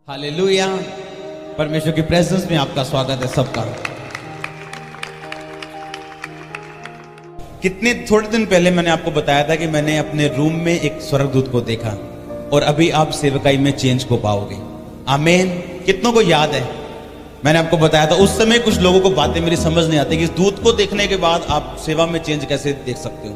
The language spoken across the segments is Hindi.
हालेलुया। परमेश्वर की प्रेजेंस में आपका स्वागत है सबका। कितने थोड़े दिन पहले मैंने आपको बताया था कि मैंने अपने रूम में एक स्वर्गदूत को देखा और अभी आप सेवकाई में चेंज को पाओगे। आमीन। कितनों को याद है मैंने आपको बताया था उस समय कुछ लोगों को बातें मेरी समझ नहीं आती कि इस दूत को देखने के बाद आप सेवा में चेंज कैसे देख सकते हो।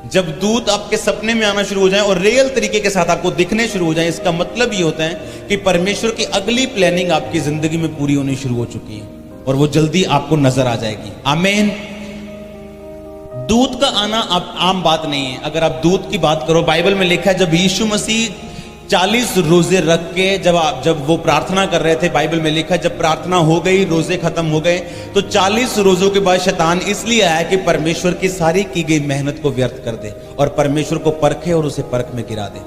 जब दूत आपके सपने में आना शुरू हो जाए और रियल तरीके के साथ आपको दिखने शुरू हो जाए, इसका मतलब ये होता है कि परमेश्वर की अगली प्लानिंग आपकी जिंदगी में पूरी होनी शुरू हो चुकी है और वो जल्दी आपको नजर आ जाएगी। आमीन। दूत का आना आप आम बात नहीं है। अगर आप दूत की बात करो, बाइबल में लिखा है जब यीशु मसीह 40 रोजे रख के जब वो प्रार्थना कर रहे थे, बाइबल में लिखा है जब प्रार्थना हो गई, रोजे खत्म हो गए, तो 40 रोजों के बाद शैतान इसलिए आया कि परमेश्वर की सारी की गई मेहनत को व्यर्थ कर दे और परमेश्वर को परखे और उसे परख में गिरा दे।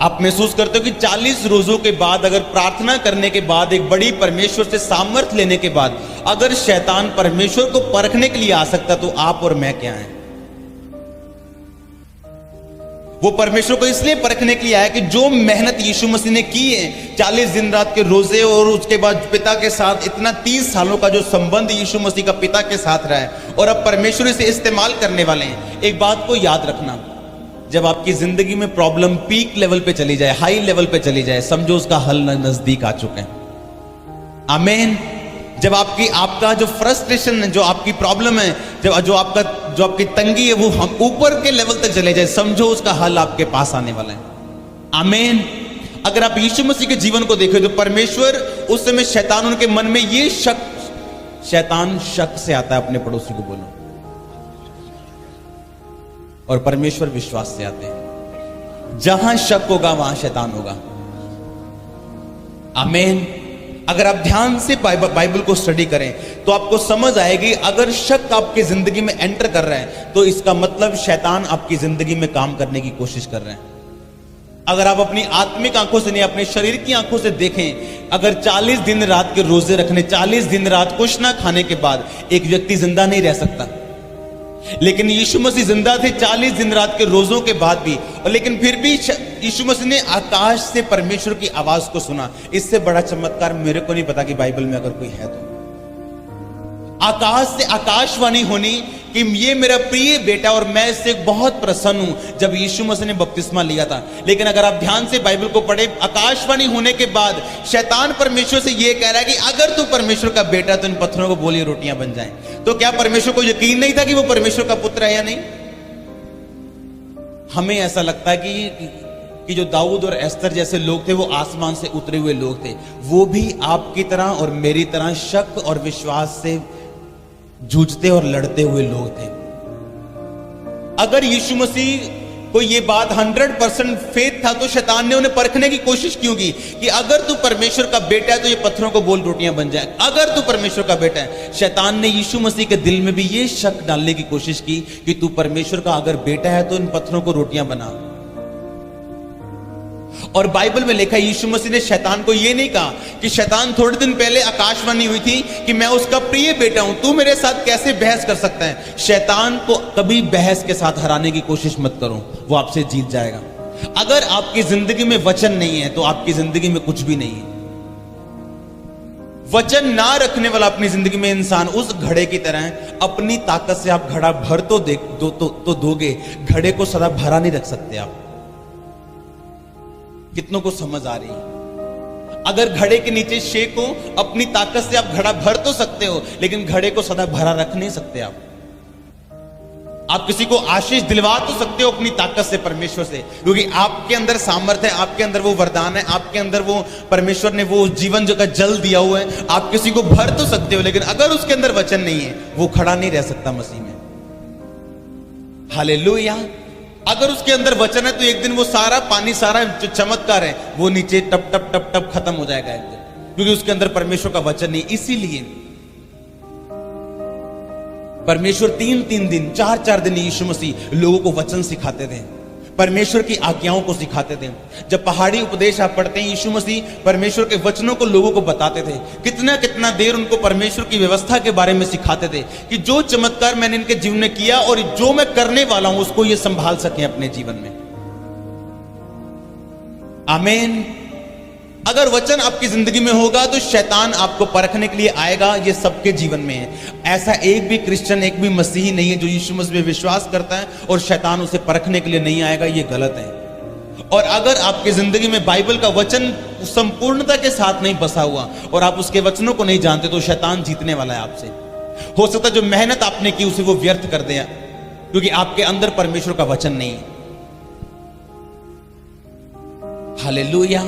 आप महसूस करते हो कि 40 रोजों के बाद, अगर प्रार्थना करने के बाद, एक बड़ी परमेश्वर से सामर्थ्य लेने के बाद, अगर शैतान परमेश्वर को परखने के लिए आ सकता तो आप और मैं क्या हैं? वो परमेश्वर को इसलिए परखने के लिए आया कि जो मेहनत यीशु मसीह ने की है, 40 दिन रात के रोजे और उसके बाद पिता के साथ इतना 30 सालों का जो संबंध यीशु मसीह का पिता के साथ रहा है, और अब परमेश्वर इसे इस्तेमाल करने वाले हैं। एक बात को याद रखना, जब आपकी जिंदगी में प्रॉब्लम पीक लेवल पे चली जाए, हाई लेवल पे चली जाए, समझो उसका हल नजदीक आ चुके हैं। आमीन। जब आपका जो फ्रस्ट्रेशन है, जो आपकी प्रॉब्लम है, जो आपकी तंगी है, वो हम ऊपर के लेवल तक चले जाए, समझो उसका हल आपके पास आने वाला है। आमीन। अगर आप यीशु मसीह के जीवन को देखो तो परमेश्वर उस समय शैतान उनके मन में ये शैतान शक से आता है, अपने पड़ोसी को बोलो, और परमेश्वर विश्वास से आते हैं। जहां शक होगा वहां शैतान होगा। आमीन। अगर आप ध्यान से बाइबल को स्टडी करें तो आपको समझ आएगी, अगर शक आपकी जिंदगी में एंटर कर रहा है तो इसका मतलब शैतान आपकी जिंदगी में काम करने की कोशिश कर रहे हैं। अगर आप अपनी आत्मिक आंखों से नहीं, अपने शरीर की आंखों से देखें, अगर 40 दिन रात के रोजे रखने, 40 दिन रात कुछ ना खाने के बाद एक व्यक्ति जिंदा नहीं रह सकता, लेकिन यीशु मसीह जिंदा थे 40 दिन रात के रोजों के बाद भी, और लेकिन फिर भी यीशु मसीह ने आकाश से परमेश्वर की आवाज को सुना। इससे बड़ा चमत्कार मेरे को नहीं पता कि बाइबल में अगर कोई है तो। आकाश से आकाशवाणी होनी कि ये मेरा प्रिय बेटा और मैं इससे बहुत प्रसन्न हूं, जब यीशु मसीह ने बपतिस्मा लिया था। लेकिन अगर आप ध्यान से बाइबल को पढ़े, आकाशवाणी होने के बाद शैतान परमेश्वर से ये कह रहा है कि अगर तू परमेश्वर का बेटा तो इन पत्थरों को बोलिए रोटियां बन जाएं। तो क्या परमेश्वर को यकीन नहीं था कि वो परमेश्वर का पुत्र है या नहीं? हमें ऐसा लगता है कि जो दाऊद और एस्तर जैसे लोग थे वो आसमान से उतरे हुए लोग थे। वो भी आपकी तरह और मेरी तरह शक और विश्वास से जूझते और लड़ते हुए लोग थे। अगर यीशु मसीह को ये बात 100% फेथ था तो शैतान ने उन्हें परखने की कोशिश क्यों की कि अगर तू परमेश्वर का बेटा है तो ये पत्थरों को बोल रोटियां बन जाए। अगर तू परमेश्वर का बेटा है, शैतान ने यीशु मसीह के दिल में भी ये शक डालने की कोशिश की कि तू परमेश्वर का अगर बेटा है तो इन पत्थरों को रोटियां बना। और बाइबल में लिखा है यीशु मसीह ने शैतान को यह नहीं कहा कि शैतान, थोड़े दिन पहले आकाशवाणी हुई थी कि मैं उसका प्रिय बेटा हूं, तू मेरे साथ कैसे बहस कर सकता है। शैतान को कभी बहस के साथ हराने की कोशिश मत करो, वो आपसे जीत जाएगा। अगर आपकी जिंदगी में वचन नहीं है तो आपकी जिंदगी में कुछ भी नहीं है। वचन ना रखने वाला अपनी जिंदगी में इंसान उस घड़े की तरह है। अपनी ताकत से आप घड़ा भर तो दोगे, घड़े को सदा भरा नहीं रख सकते आप। कितनों को समझ आ रही है? अगर घड़े के नीचे शेक हो, अपनी ताकत से आप घड़ा भर तो सकते हो, लेकिन घड़े को सदा भरा रख नहीं सकते आप किसी को आशीष दिलवा तो सकते हो अपनी ताकत से, परमेश्वर से, क्योंकि आपके अंदर सामर्थ्य है, आपके अंदर वो वरदान है, आपके अंदर वो परमेश्वर ने वो जीवन जो का जल दिया हुआ है। आप किसी को भर तो सकते हो, लेकिन अगर उसके अंदर वचन नहीं है वो खड़ा नहीं रह सकता मसीह में। हालेलुया। अगर उसके अंदर वचन है तो एक दिन वो सारा पानी, सारा जो चमत्कार है वो नीचे टप टप टप टप खत्म हो जाएगा एक दिन, क्योंकि उसके अंदर परमेश्वर का वचन नहीं। इसीलिए परमेश्वर 3-3 दिन, 4-4 दिन यीशु मसीह लोगों को वचन सिखाते थे, परमेश्वर की आज्ञाओं को सिखाते थे। जब पहाड़ी उपदेश आप पढ़ते हैं, यीशु मसीह परमेश्वर के वचनों को लोगों को बताते थे। कितना देर उनको परमेश्वर की व्यवस्था के बारे में सिखाते थे कि जो चमत्कार मैंने इनके जीवन में किया और जो मैं करने वाला हूं उसको ये संभाल सके अपने जीवन में। आमीन। अगर वचन आपकी जिंदगी में होगा तो शैतान आपको परखने के लिए आएगा। ये सबके जीवन में है। ऐसा एक भी क्रिश्चियन, एक भी मसीही नहीं है जो यीशु मसीह में विश्वास करता है और शैतान उसे परखने के लिए नहीं आएगा। ये गलत है। और अगर आपकी जिंदगी में बाइबल का वचन संपूर्णता के साथ नहीं बसा हुआ और आप उसके वचनों को नहीं जानते तो शैतान जीतने वाला है आपसे। हो सकता है जो मेहनत आपने की उसे वो व्यर्थ कर दे, क्योंकि आपके अंदर परमेश्वर का वचन नहीं है। हालेलुया।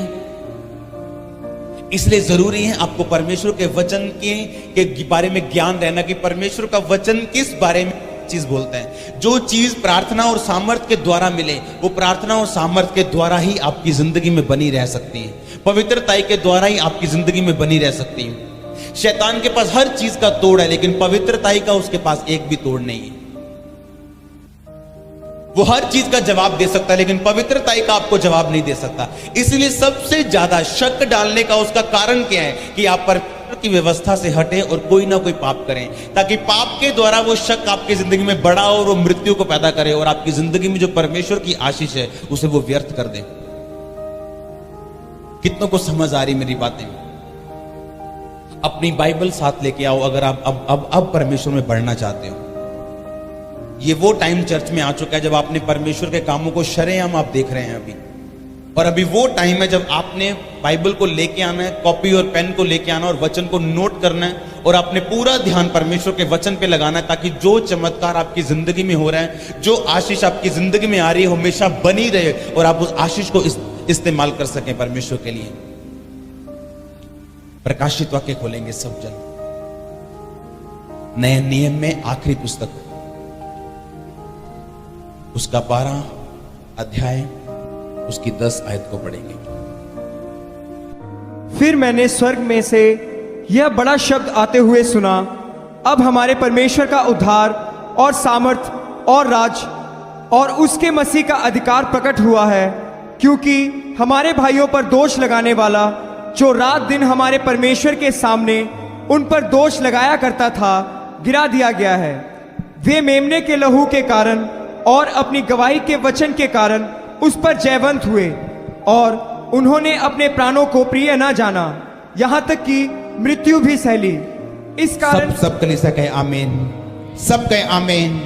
इसलिए जरूरी है आपको परमेश्वर के वचन के बारे में ज्ञान रहना कि परमेश्वर का वचन किस बारे में चीज बोलता है। जो चीज प्रार्थना और सामर्थ्य के द्वारा मिले वो प्रार्थना और सामर्थ्य के द्वारा ही आपकी जिंदगी में बनी रह सकती है। पवित्रता के द्वारा ही आपकी जिंदगी में बनी रह सकती है। शैतान के पास हर चीज का तोड़ है, लेकिन पवित्रता का उसके पास एक भी तोड़ नहीं है। वो हर चीज का जवाब दे सकता है, लेकिन पवित्रता का आपको जवाब नहीं दे सकता। इसलिए सबसे ज्यादा शक डालने का उसका कारण क्या है कि आप परमेश्वर की व्यवस्था से हटें और कोई ना कोई पाप करें, ताकि पाप के द्वारा वो शक आपकी जिंदगी में बढ़ा और वो मृत्यु को पैदा करे और आपकी जिंदगी में जो परमेश्वर की आशीष है उसे वो व्यर्थ कर दे। कितनों को समझ आ रही मेरी बातें? अपनी बाइबल साथ लेके आओ अगर आप अब परमेश्वर में बढ़ना चाहते हो। ये वो टाइम चर्च में आ चुका है जब आपने परमेश्वर के कामों को शरेआम आप देख रहे हैं अभी। और अभी वो टाइम है जब आपने बाइबल को लेके आना है, कॉपी और पेन को लेके आना और वचन को नोट करना है और अपने पूरा ध्यान परमेश्वर के वचन पे लगाना है, ताकि जो चमत्कार आपकी जिंदगी में हो रहा है, जो आशीष आपकी जिंदगी में आ रही है, हमेशा बनी रहे और आप उस आशीष को इस्तेमाल कर सकें परमेश्वर के लिए। प्रकाशित वाक्य खोलेंगे सब जन, नए नियम में आखिरी पुस्तक, उसका 12 अध्याय, उसकी 10 आयत को पढ़ेंगे। फिर मैंने स्वर्ग में से यह बड़ा शब्द आते हुए सुना, अब हमारे परमेश्वर का उद्धार और सामर्थ और राज और उसके मसीह का अधिकार प्रकट हुआ है, क्योंकि हमारे भाइयों पर दोष लगाने वाला जो रात दिन हमारे परमेश्वर के सामने उन पर दोष लगाया करता था, गिरा दिया गया है। वे मेमने के लहू के कारण और अपनी गवाही के वचन के कारण उस पर जयवंत हुए और उन्होंने अपने प्राणों को प्रिय न जाना, यहां तक कि मृत्यु भी सह ली। इस कारण सब कलीसिया कहे आमीन, सब कहे आमीन।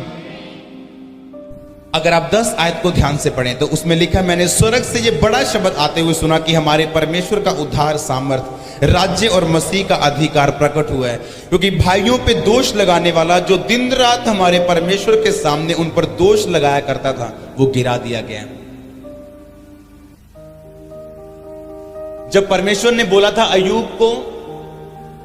अगर आप 10 आयत को ध्यान से पढ़ें तो उसमें लिखा, मैंने स्वर्ग से ये बड़ा शब्द आते हुए सुना कि हमारे परमेश्वर का उद्धार, सामर्थ, राज्य और मसीह का अधिकार प्रकट हुआ है, क्योंकि भाइयों पे दोष लगाने वाला जो दिन रात हमारे परमेश्वर के सामने उन पर दोष लगाया करता था वो गिरा दिया गया। जब परमेश्वर ने बोला था अय्यूब को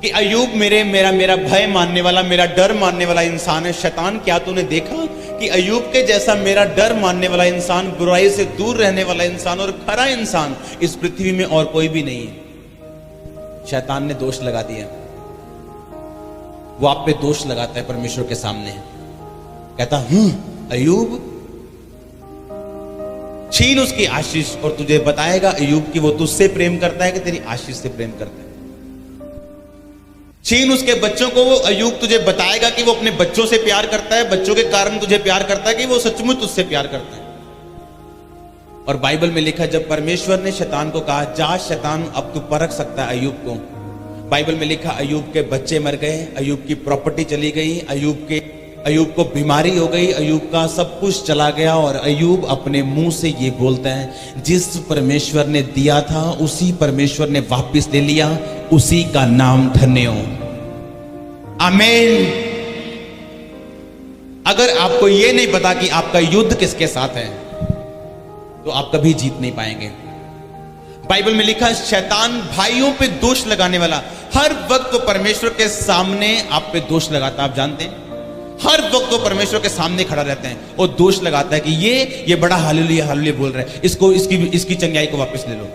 कि अय्यूब मेरा भय मानने वाला, मेरा डर मानने वाला इंसान है, शैतान क्या तूने देखा कि अय्यूब के जैसा मेरा डर मानने वाला इंसान, बुराई से दूर रहने वाला इंसान और खरा इंसान इस पृथ्वी में और कोई भी नहीं है। शैतान ने दोष लगा दिया। वो आप पे दोष लगाता है परमेश्वर के सामने, कहता अय्यूब, छीन उसकी आशीष और तुझे बताएगा अय्यूब कि वो तुझसे प्रेम करता है कि तेरी आशीष से प्रेम करता है। छीन उसके बच्चों को, वो अय्यूब तुझे बताएगा कि वो अपने बच्चों से प्यार करता है, बच्चों के कारण तुझे प्यार करता है, कि वो सचमुच तुझसे प्यार करता है। और बाइबल में लिखा, जब परमेश्वर ने शैतान को कहा जा शैतान, अब तू परख सकता है अय्यूब को, बाइबल में लिखा अय्यूब के बच्चे मर गए, अय्यूब की प्रॉपर्टी चली गई, अय्यूब को बीमारी हो गई, अय्यूब का सब कुछ चला गया। और अय्यूब अपने मुंह से ये बोलता है, जिस परमेश्वर ने दिया था उसी परमेश्वर ने वापस ले लिया, उसी का नाम धन्य हो। आमीन। अगर आपको ये नहीं पता कि आपका युद्ध किसके साथ है तो आप कभी जीत नहीं पाएंगे। बाइबल में लिखा, शैतान भाइयों पे दोष लगाने वाला, हर वक्त तो परमेश्वर के सामने आप पे दोष लगाता है। आप जानते हैं, हर वक्त तो परमेश्वर के सामने खड़ा रहता है और दोष लगाता है कि ये बड़ा हालेलुया हालेलुया बोल रहा है, इसको इसकी चंगाई को वापस ले लो।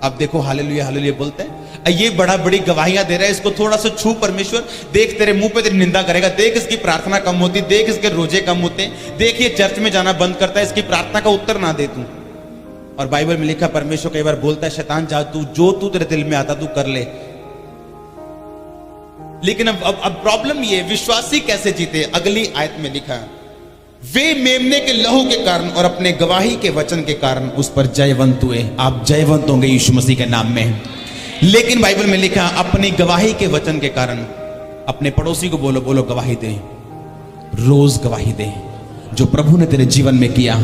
अब देखो हालेलुया हालेलुया बोलता है, ये बड़ी गवाहियां दे रहा है, इसको थोड़ा सा छू परमेश्वर, देख तेरे मुंह पे तेरी निंदा करेगा, देख इसकी प्रार्थना कम होती, देख इसके रोजे कम होते, देख ये चर्च में जाना बंद करता है, इसकी प्रार्थना का उत्तर ना दे तू। और बाइबल में लिखा, परमेश्वर कई बार बोलता है, शैतान जा जो तू तेरे दिल में आता तू कर ले। लेकिन अब प्रॉब्लम ये, विश्वासी कैसे जीते? अगली आयत में लिखा, वे मेमने के लहू के कारण और अपने गवाही के वचन के कारण उस पर जयवंत हुए। आप जयवंत होंगे यीशु मसीह के नाम में। लेकिन बाइबल में लिखा अपनी गवाही के वचन के कारण अपने पड़ोसी को बोलो, बोलो गवाही दे, रोज गवाही दे। जो प्रभु ने तेरे जीवन में किया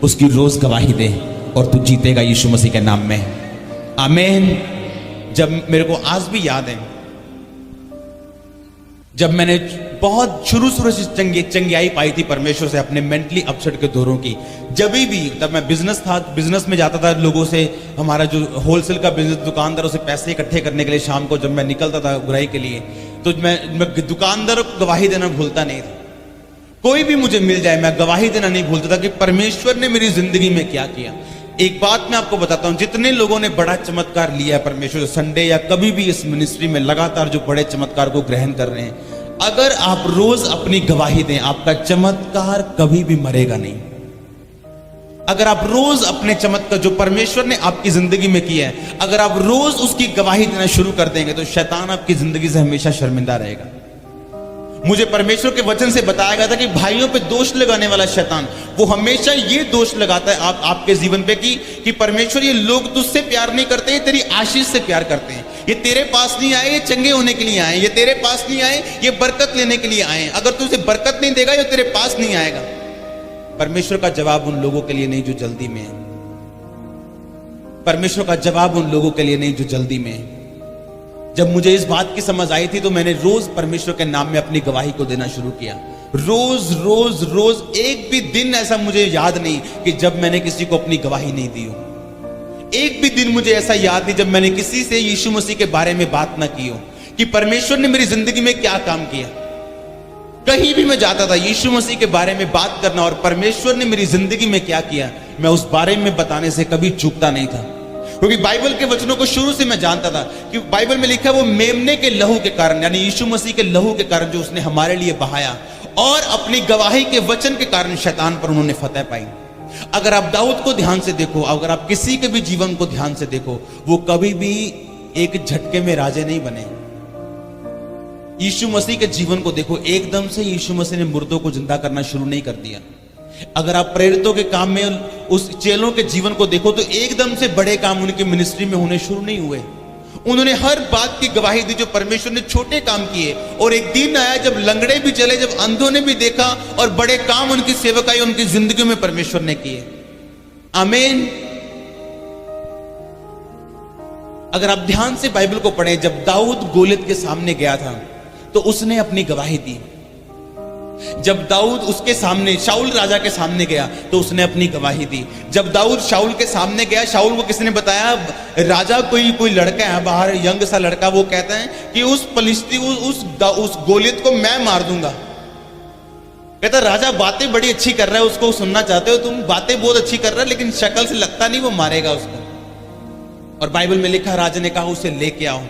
उसकी रोज गवाही दे और तू जीतेगा यीशु मसीह के नाम में। आमीन। जब मेरे को आज भी याद है, जब मैंने बहुत शुरू से चंगियाई पाई थी परमेश्वर से अपने मेंटली अपसेट के दौरों की, जब भी तब मैं बिजनेस में जाता था, लोगों से हमारा जो होलसेल का बिजनेस, दुकानदारों से पैसे इकट्ठे करने के लिए शाम को जब मैं निकलता था बुराई के लिए, तो मैं दुकानदारों को गवाही देना भूलता नहीं था। कोई भी मुझे मिल जाए मैं गवाही देना नहीं भूलता था कि परमेश्वर ने मेरी जिंदगी में क्या किया। एक बात मैं आपको बताता हूं, जितने लोगों ने बड़ा चमत्कार लिया है परमेश्वर संडे या कभी भी इस मिनिस्ट्री में लगातार जो बड़े चमत्कार को ग्रहण कर रहे हैं, अगर आप रोज अपनी गवाही दें आपका चमत्कार कभी भी मरेगा नहीं। अगर आप रोज अपने चमत्कार जो परमेश्वर ने आपकी जिंदगी में किया है, अगर आप रोज उसकी गवाही देना शुरू कर देंगे तो शैतान आपकी जिंदगी से हमेशा शर्मिंदा रहेगा। मुझे परमेश्वर के वचन से बताया गया था कि भाइयों पे दोष लगाने वाला शैतान वो हमेशा ये दोष लगाता है आपके जीवन पे कि परमेश्वर ये लोग तुझसे प्यार नहीं करते, ये तेरी आशीष से प्यार करते हैं, ये तेरे पास नहीं आए, ये चंगे होने के लिए आए, ये तेरे पास नहीं आए, ये बरकत लेने के लिए आए। अगर तुझे बरकत नहीं देगा ये तेरे पास नहीं आएगा। परमेश्वर का जवाब उन लोगों के लिए नहीं जो जल्दी में है। परमेश्वर का जवाब उन लोगों के लिए नहीं जो जल्दी में है। जब मुझे इस बात की समझ आई थी तो मैंने रोज परमेश्वर के नाम में अपनी गवाही को देना शुरू किया। रोज रोज रोज, एक भी दिन ऐसा मुझे याद नहीं कि जब मैंने किसी को अपनी गवाही नहीं दी हो। एक भी दिन मुझे ऐसा याद नहीं जब मैंने किसी से यीशु मसीह के बारे में बात ना की हो कि परमेश्वर ने मेरी जिंदगी में क्या काम किया। कहीं भी मैं जाता था यीशु मसीह के बारे में बात करना और परमेश्वर ने मेरी जिंदगी में क्या किया मैं उस बारे में बताने से कभी चूकता नहीं था, क्योंकि बाइबल के वचनों को शुरू से मैं जानता था कि बाइबल में लिखा है वो मेमने के लहू के कारण, यानी यीशु मसीह के लहू के कारण जो उसने हमारे लिए बहाया, और अपनी गवाही के वचन के कारण शैतान पर उन्होंने फतह पाई। अगर आप दाऊद को ध्यान से देखो, अगर आप किसी के भी जीवन को ध्यान से देखो, वो कभी भी एक झटके में राजे नहीं बने। यीशु मसीह के जीवन को देखो, एकदम से यीशु मसीह ने मुर्दों को जिंदा करना शुरू नहीं कर दिया। अगर आप प्रेरितों के काम में उस चेलों के जीवन को देखो तो एकदम से बड़े काम उनकी मिनिस्ट्री में होने शुरू नहीं हुए। उन्होंने हर बात की गवाही दी जो परमेश्वर ने छोटे काम किए, और एक दिन आया जब लंगड़े भी चले, जब अंधों ने भी देखा, और बड़े काम उनकी सेवकाई उनकी जिंदगी में परमेश्वर ने किए। आमीन। अगर आप ध्यान से बाइबल को पढ़ें, जब दाऊद गोलियत के सामने गया था तो उसने अपनी गवाही दी। जब दाऊद उसके सामने शाऊल राजा के सामने गया तो उसने अपनी गवाही दी। जब दाऊद शाऊल के सामने गया, शाऊल को किसने बताया, राजा कोई लड़का है बाहर, यंग सा लड़का, वो कहता है कि उस गोलियत को मैं मार दूंगा। कहता राजा बातें बड़ी अच्छी कर रहा है, उसको सुनना चाहते हो तुम, बातें बहुत अच्छी कर रहा है, लेकिन शक्ल से लगता नहीं वो मारेगा उसको। और बाइबल में लिखा राजा ने कहा उसे लेके आओ।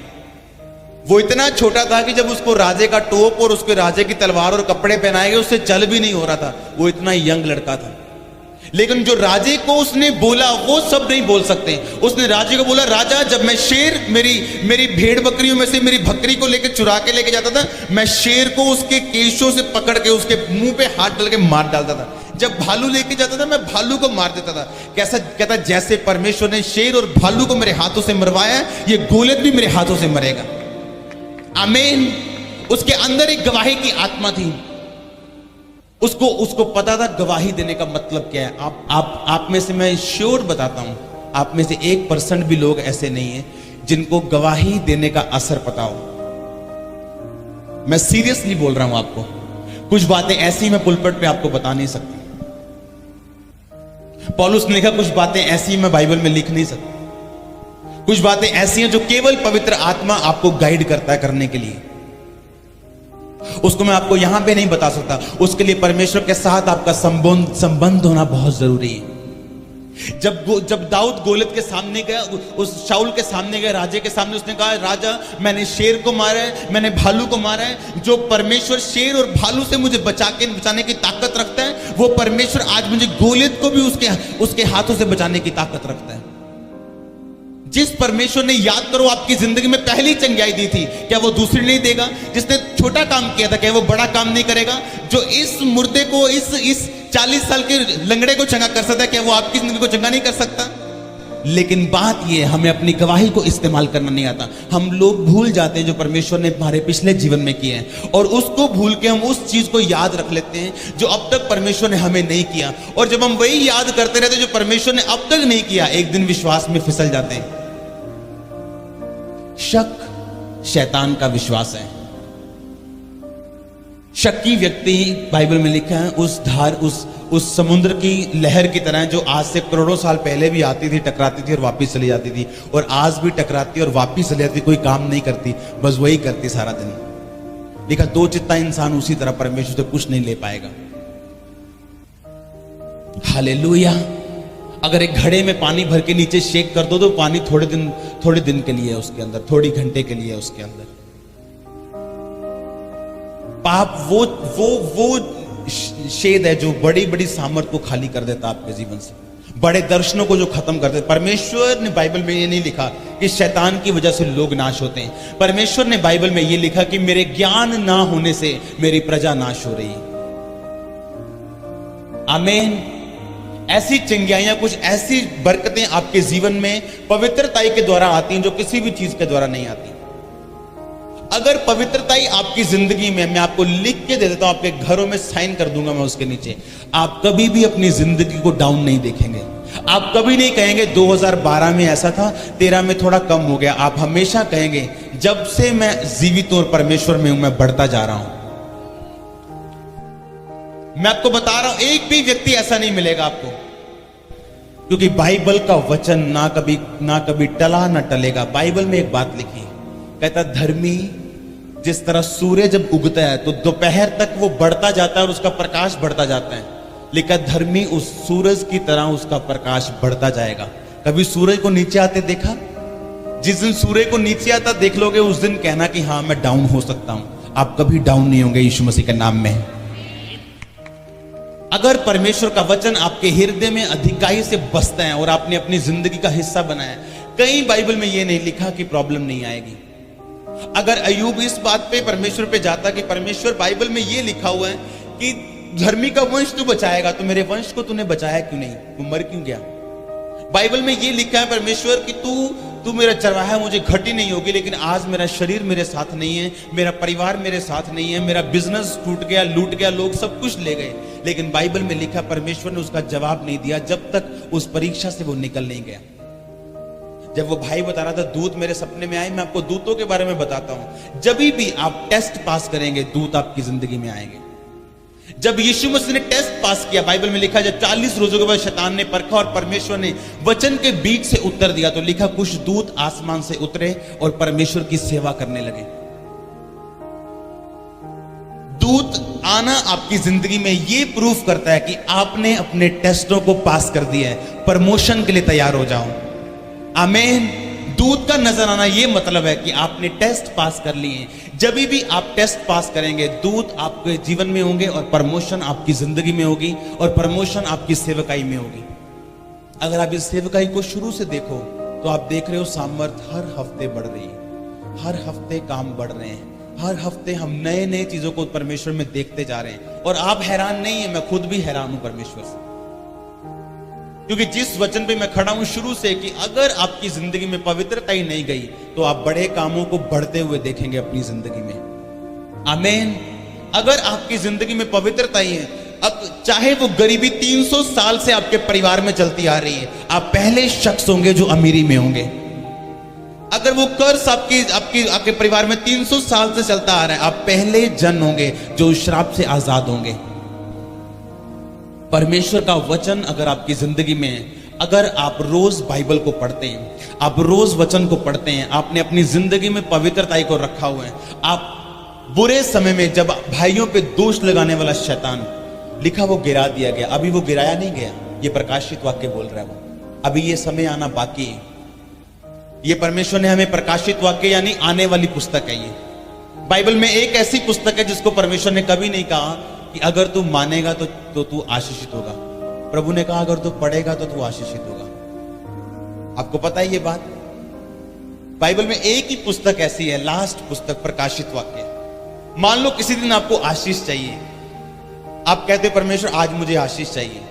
वो इतना छोटा था कि जब उसको राजे का टोप और उसके राजे की तलवार और कपड़े पहनाए गए उससे चल भी नहीं हो रहा था, वो इतना यंग लड़का था। लेकिन जो राजे को उसने बोला वो सब नहीं बोल सकते। उसने राजे को बोला, राजा जब मैं शेर मेरी भेड़ बकरियों में से मेरी बकरी को लेकर चुरा के लेके जाता था, मैं शेर को उसके केशों से पकड़ के उसके मुंह पे हाथ डाल के मार डालता था। जब भालू लेके जाता था मैं भालू को मार देता था। कैसा कहता, जैसे परमेश्वर ने शेर और भालू को मेरे हाथों से मरवाया, ये गोलियत भी मेरे हाथों से मरेगा। आमीन। उसके अंदर एक गवाही की आत्मा थी। उसको पता था गवाही देने का मतलब क्या है। आप में से मैं श्योर बताता हूं, आप में से 1% भी लोग ऐसे नहीं है जिनको गवाही देने का असर पता हो। मैं सीरियसली बोल रहा हूं आपको, कुछ बातें ऐसी मैं पुलपट पे आपको बता नहीं सकता। पौलुस ने लिखा कुछ बातें ऐसी मैं बाइबल में लिख नहीं सकता। कुछ बातें ऐसी हैं जो केवल पवित्र आत्मा आपको गाइड करता है करने के लिए। उसको मैं आपको यहां पे नहीं बता सकता। उसके लिए परमेश्वर के साथ आपका संबंध होना बहुत जरूरी है। जब दाऊद गोलियत के सामने गया, उस शाऊल के सामने गया, राजे के सामने, उसने कहा राजा मैंने शेर को मारा है, मैंने भालू को मारा है। जो परमेश्वर शेर और भालू से मुझे बचाने की ताकत रखता है, वो परमेश्वर आज मुझे गोलियत को भी उसके हाथों से बचाने की ताकत रखता है। जिस परमेश्वर ने, याद करो, आपकी जिंदगी में पहली चंगाई दी थी, क्या वो दूसरी नहीं देगा? जिसने छोटा काम किया था क्या वो बड़ा काम नहीं करेगा? जो इस मुर्दे को, इस 40 साल के लंगड़े को चंगा कर सकता है, क्या वो आपकी जिंदगी को चंगा नहीं कर सकता? लेकिन बात यह हमें अपनी गवाही को इस्तेमाल करना नहीं आता। हम लोग भूल जाते हैं जो परमेश्वर ने हमारे पिछले जीवन में किए हैं, और उसको भूल के हम उस चीज को याद रख लेते हैं जो अब तक परमेश्वर ने हमें नहीं किया। और जब हम वही याद करते रहते जो परमेश्वर ने अब तक नहीं किया, एक दिन विश्वास में फिसल जाते हैं। शक शैतान का विश्वास है। शक्की व्यक्ति, बाइबल में लिखा है, उस धार उस समुद्र की लहर की तरह जो आज से करोड़ों साल पहले भी आती थी, टकराती थी और वापस चली जाती थी, और आज भी टकराती और वापस चली जाती, कोई काम नहीं करती, बस वही करती सारा दिन। लिखा दो चित्ता इंसान उसी तरह परमेश्वर से कुछ नहीं ले पाएगा। हालेलुया। अगर एक घड़े में पानी भर के नीचे शेक कर दो तो पानी थोड़े दिन के लिए है उसके अंदर, थोड़ी घंटे के लिए है उसके अंदर। पाप वो शेद है जो बड़ी बड़ी सामर्थ को खाली कर देता आपके जीवन से, बड़े दर्शनों को जो खत्म कर देता। परमेश्वर ने बाइबल में ये नहीं लिखा कि शैतान की वजह से लोग नाश होते हैं। परमेश्वर ने बाइबल में ये लिखा कि मेरे ज्ञान ना होने से मेरी प्रजा नाश हो रही है। आमीन। ऐसी चंगियाइयां, कुछ ऐसी बरकतें आपके जीवन में पवित्रताई के द्वारा आती हैं जो किसी भी चीज के द्वारा नहीं आती। अगर पवित्रताई आपकी जिंदगी में, मैं आपको लिख के दे देता हूं, आपके घरों में साइन कर दूंगा मैं उसके नीचे, आप कभी भी अपनी जिंदगी को डाउन नहीं देखेंगे। आप कभी नहीं कहेंगे 2012 में ऐसा था, 13 में थोड़ा कम हो गया। आप हमेशा कहेंगे जब से मैं जीवित और परमेश्वर में हूं, मैं बढ़ता जा रहा हूं। मैं आपको बता रहा हूं, एक भी व्यक्ति ऐसा नहीं मिलेगा आपको, क्योंकि बाइबल का वचन ना कभी टला ना टलेगा। बाइबल में एक बात लिखी, कहता धर्मी जिस तरह सूर्य जब उगता है तो दोपहर तक वो बढ़ता जाता है और उसका प्रकाश बढ़ता जाता है, लिखा धर्मी उस सूरज की तरह उसका प्रकाश बढ़ता जाएगा। कभी सूरज को नीचे आते देखा? जिस दिन सूर्य को नीचे आता देख लोगे, उस दिन कहना कि हाँ मैं डाउन हो सकता हूं। आप कभी डाउन नहीं होंगे यीशु मसीह के नाम में। अगर परमेश्वर का वचन आपके हृदय में अधिकाई से बसता है और आपने अपनी जिंदगी का हिस्सा बनाया, कहीं बाइबल में यह नहीं लिखा कि प्रॉब्लम नहीं आएगी। अगर अय्यूब इस बात पे परमेश्वर पे जाता कि परमेश्वर बाइबल में यह लिखा हुआ है कि धर्मी का वंश तू बचाएगा, तो मेरे वंश को तूने बचाया क्यों नहीं? वो मर क्यों गया? बाइबल में यह लिखा है परमेश्वर कि तू मेरा चरवाहा, मुझे घटी नहीं होगी, लेकिन आज मेरा शरीर मेरे साथ नहीं है, मेरा परिवार मेरे साथ नहीं है, मेरा बिजनेस टूट गया, लूट गया, लोग सब कुछ ले गए। लेकिन बाइबल में लिखा परमेश्वर ने उसका जवाब नहीं दिया जब तक उस परीक्षा से वो निकल नहीं गया। जब वो भाई बता रहा था दूत मेरे सपने में आए, मैं आपको दूतों के बारे में बताता हूं। जब भी आप टेस्ट पास करेंगे, दूत आपकी जिंदगी में आएंगे। जब यीशु मसीह ने टेस्ट पास किया, बाइबल में लिखा जब 40 रोजों के बाद शैतान ने परखा और परमेश्वर ने वचन के बीच से उत्तर दिया, तो लिखा कुछ दूत आसमान से उतरे और परमेश्वर की सेवा करने लगे। दूत आना आपकी जिंदगी में यह प्रूफ करता है कि आपने अपने टेस्टों को पास कर दिया है, प्रमोशन के लिए तैयार हो जाओ। आमीन। दूत का नजर आना यह मतलब है कि आपने टेस्ट पास कर लिए। जब भी आप टेस्ट पास करेंगे, दूत आपके जीवन में होंगे और प्रमोशन आपकी जिंदगी में होगी और प्रमोशन आपकी सेवकाई में होगी। अगर आप इस सेवकाई को शुरू से देखो तो आप देख रहे हो सामर्थ हर हफ्ते बढ़ रही है, हर हफ्ते काम बढ़ रहे हैं, हर हफ्ते हम नए नए चीजों को परमेश्वर में देखते जा रहे हैं। और आप हैरान नहीं है, मैं खुद भी हैरान हूं परमेश्वर से, क्योंकि जिस वचन पे मैं खड़ा हूं शुरू से कि अगर आपकी जिंदगी में पवित्रता ही नहीं गई तो आप बड़े कामों को बढ़ते हुए देखेंगे अपनी जिंदगी में। आमीन। अगर आपकी जिंदगी में पवित्रता ही है, अब चाहे वो गरीबी 300 साल से आपके परिवार में चलती आ रही है, आप पहले शख्स होंगे जो अमीरी में होंगे। अगर वो कर्ज आपके परिवार में 300 साल से चलता आ रहा है, आप पहले जन होंगे जो श्राप से आजाद होंगे। परमेश्वर का वचन अगर आपकी जिंदगी में है, अगर आप रोज बाइबल को पढ़ते हैं, आप रोज वचन को पढ़ते हैं, आपने अपनी जिंदगी में पवित्रताई को रखा हुआ है, आप बुरे समय में जब भाइयों पे दोष लगाने वाला शैतान, लिखा वो गिरा दिया गया, अभी वो गिराया नहीं गया, ये प्रकाशित वाक्य बोल रहा है वो, अभी ये समय आना बाकी है। ये परमेश्वर ने हमें प्रकाशित वाक्य यानी आने वाली पुस्तक है। ये बाइबल में एक ऐसी पुस्तक है जिसको परमेश्वर ने कभी नहीं कहा कि अगर तू मानेगा तो तू आशीषित होगा। प्रभु ने कहा अगर तू पढ़ेगा तो तू आशीषित होगा। आपको पता है ये बात? बाइबल में एक ही पुस्तक ऐसी है, लास्ट पुस्तक प्रकाशित वाक्य। मान लो किसी दिन आपको आशीष चाहिए, आप कहते परमेश्वर आज मुझे आशीष चाहिए,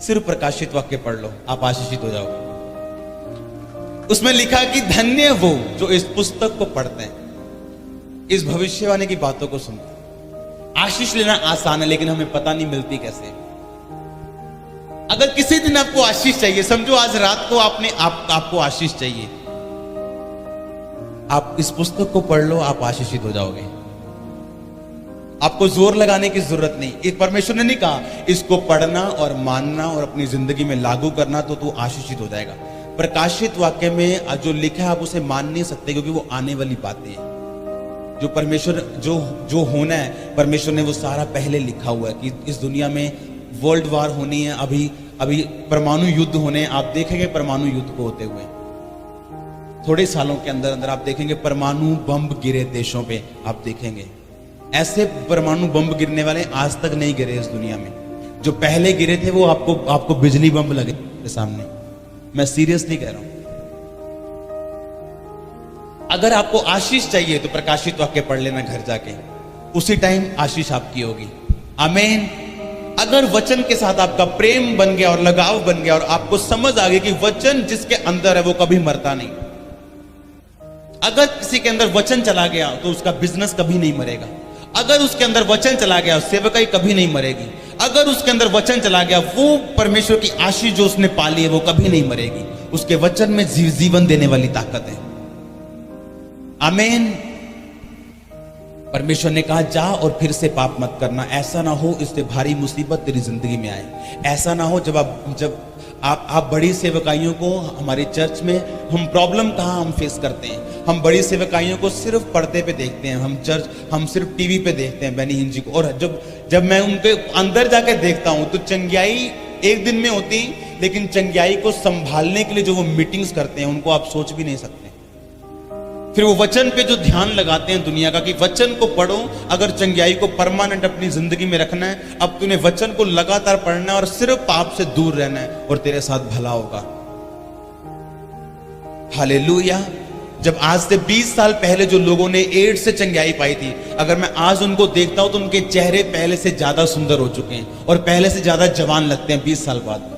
सिर्फ प्रकाशित वाक्य पढ़ लो, आप आशीषित हो जाओगे। उसमें लिखा कि धन्य वो जो इस पुस्तक को पढ़ते हैं, इस भविष्यवाणी की बातों को सुनते हैं। आशीष लेना आसान है, लेकिन हमें पता नहीं मिलती कैसे। अगर किसी दिन आपको आशीष चाहिए, समझो आज रात को आपको आशीष चाहिए, आप इस पुस्तक को पढ़ लो, आप आशीषित हो जाओगे। आपको जोर लगाने की जरूरत नहीं। एक परमेश्वर ने नहीं कहा इसको पढ़ना और मानना और अपनी जिंदगी में लागू करना तो तू आशीषित हो जाएगा। प्रकाशित वाक्य में जो लिखा है आप उसे मान नहीं सकते, क्योंकि वो आने वाली बातें हैं। जो परमेश्वर जो होना है, परमेश्वर ने वो सारा पहले लिखा हुआ है कि इस दुनिया में वर्ल्ड वार होनी है, अभी परमाणु युद्ध होने हैं। आप देखेंगे परमाणु युद्ध को होते हुए थोड़े सालों के अंदर अंदर आप देखेंगे परमाणु बम गिरे देशों पे। आप देखेंगे ऐसे परमाणु बम गिरने वाले आज तक नहीं गिरे इस दुनिया में। जो पहले गिरे थे वो आपको बिजली बम लगे सामने। मैं सीरियसली कह रहा हूं। अगर आपको आशीष चाहिए तो प्रकाशित वाक्य पढ़ लेना घर जाके, उसी टाइम आशीष आपकी होगी। आमीन। अगर वचन के साथ आपका प्रेम बन गया और लगाव बन गया और आपको समझ आ गई कि वचन जिसके अंदर है वो कभी मरता नहीं। अगर किसी के अंदर वचन चला गया तो उसका बिजनेस कभी नहीं मरेगा। अगर उसके अंदर वचन चला गया सेवकाई कभी नहीं मरेगी। अगर उसके अंदर वचन चला गया, वो परमेश्वर की आशीष जो उसने पाली है वो कभी नहीं मरेगी। उसके वचन में जीवन देने वाली ताकत है। आमीन। परमेश्वर ने कहा जा और फिर से पाप मत करना। ऐसा ना हो इससे भारी मुसीबत तेरी जिंदगी में आए। ऐसा ना हो जब आप बड़ी सेवकाइयों को, हमारे चर्च में हम प्रॉब्लम कहाँ हम फेस करते हैं। हम बड़ी सेवकाइयों को सिर्फ पर्दे पे देखते हैं, हम सिर्फ टीवी पे देखते हैं बेनी हिंजी को। और जब मैं उनके अंदर जाके देखता हूं तो चंगियाई एक दिन में होती, लेकिन चंगियाई को संभालने के लिए जो वो मीटिंग्स करते हैं उनको आप सोच भी नहीं सकते। फिर वो वचन पे जो ध्यान लगाते हैं दुनिया का कि वचन को पढ़ो, अगर चंगियाई को परमानेंट अपनी जिंदगी में रखना है, अब तूने वचन को लगातार पढ़ना है और सिर्फ पाप से दूर रहना है और तेरे साथ भला होगा। हालेलुया। जब आज से 20 साल पहले जो लोगों ने एड्स से चंगियाई पाई थी, अगर मैं आज उनको देखता हूं तो उनके चेहरे पहले से ज्यादा सुंदर हो चुके हैं और पहले से ज्यादा जवान लगते हैं 20 साल बाद,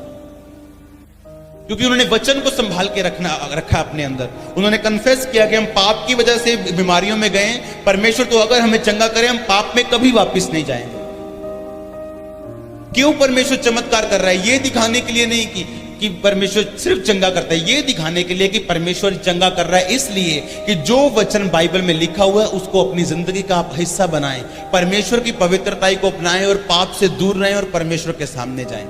क्योंकि उन्होंने वचन को संभाल के रखा अपने अंदर। उन्होंने कन्फेस किया कि हम पाप की वजह से बीमारियों में गए, परमेश्वर तो अगर हमें चंगा करे हम पाप में कभी वापस नहीं जाएंगे। क्यों परमेश्वर चमत्कार कर रहा है? ये दिखाने के लिए नहीं कि परमेश्वर सिर्फ चंगा करता है, ये दिखाने के लिए कि परमेश्वर चंगा कर रहा है इसलिए कि जो वचन बाइबल में लिखा हुआ है उसको अपनी जिंदगी का आप हिस्सा बनाएं, परमेश्वर की पवित्रता को अपनाएं और पाप से दूर रहें और परमेश्वर के सामने जाएं।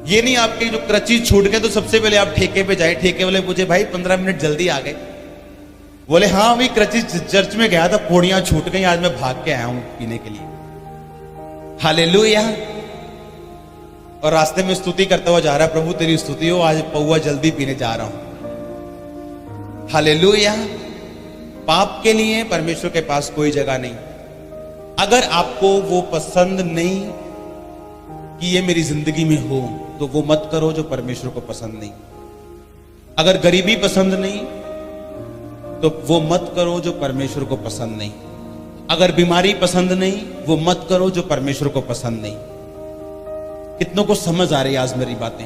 ये नहीं आपके जो क्रचीज छूट गए तो सबसे पहले आप ठेके पे जाए। ठेके वाले पूछे भाई 15 मिनट जल्दी आ गए? बोले हाँ अभी क्रचीज चर्च में गया था, पौड़ियां छूट गई, आज मैं भाग के आया हूं पीने के लिए। हालेलुया। और रास्ते में स्तुति करता हुआ जा रहा है, प्रभु तेरी स्तुति हो, आज पौवा जल्दी पीने जा रहा हूं। हालेलुया। पाप के लिए परमेश्वर के पास कोई जगह नहीं। अगर आपको वो पसंद नहीं कि ये मेरी जिंदगी में हो तो वो मत करो जो परमेश्वर को पसंद नहीं। अगर गरीबी पसंद नहीं तो वो मत करो जो परमेश्वर को पसंद नहीं। अगर बीमारी पसंद नहीं वो मत करो जो परमेश्वर को पसंद नहीं। कितनों को समझ आ रही है आज मेरी बातें?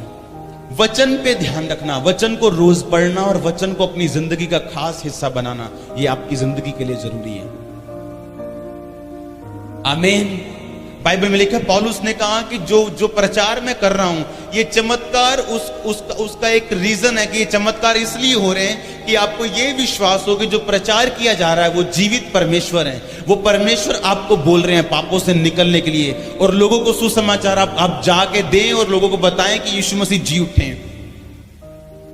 वचन पे ध्यान रखना, वचन को रोज पढ़ना और वचन को अपनी जिंदगी का खास हिस्सा बनाना, ये आपकी जिंदगी के लिए जरूरी है। आमीन। बाइबल में लिखा, पौलुस ने कहा कि जो प्रचार मैं कर रहा हूं ये चमत्कार उसका एक रीजन है कि ये चमत्कार इसलिए हो रहे हैं कि आपको ये विश्वास हो कि जो प्रचार किया जा रहा है वो जीवित परमेश्वर है। वो परमेश्वर आपको बोल रहे हैं पापों से निकलने के लिए, और लोगों को सुसमाचार आप जाके दें और लोगों को बताएं कि यीशु मसीह जी उठे।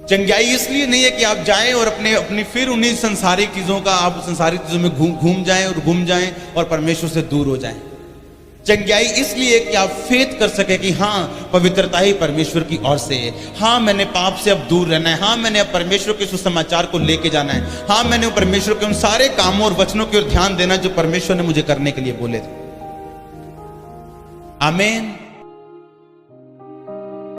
चंगाई इसलिए नहीं है कि आप जाएं और अपनी फिर उन्हीं संसारिक चीजों का आप संसारिक चीजों में घूम जाएं और परमेश्वर से दूर हो जाएं। चंगाई इसलिए कि आप फेथ कर सके कि हाँ पवित्रता ही परमेश्वर की ओर से है। हाँ मैंने पाप से अब दूर रहना है। हाँ मैंने अब परमेश्वर के सुसमाचार को लेके जाना है। हाँ मैंने परमेश्वर के उन सारे कामों और वचनों की ओर ध्यान देना जो परमेश्वर ने मुझे करने के लिए बोले थे। आमीन।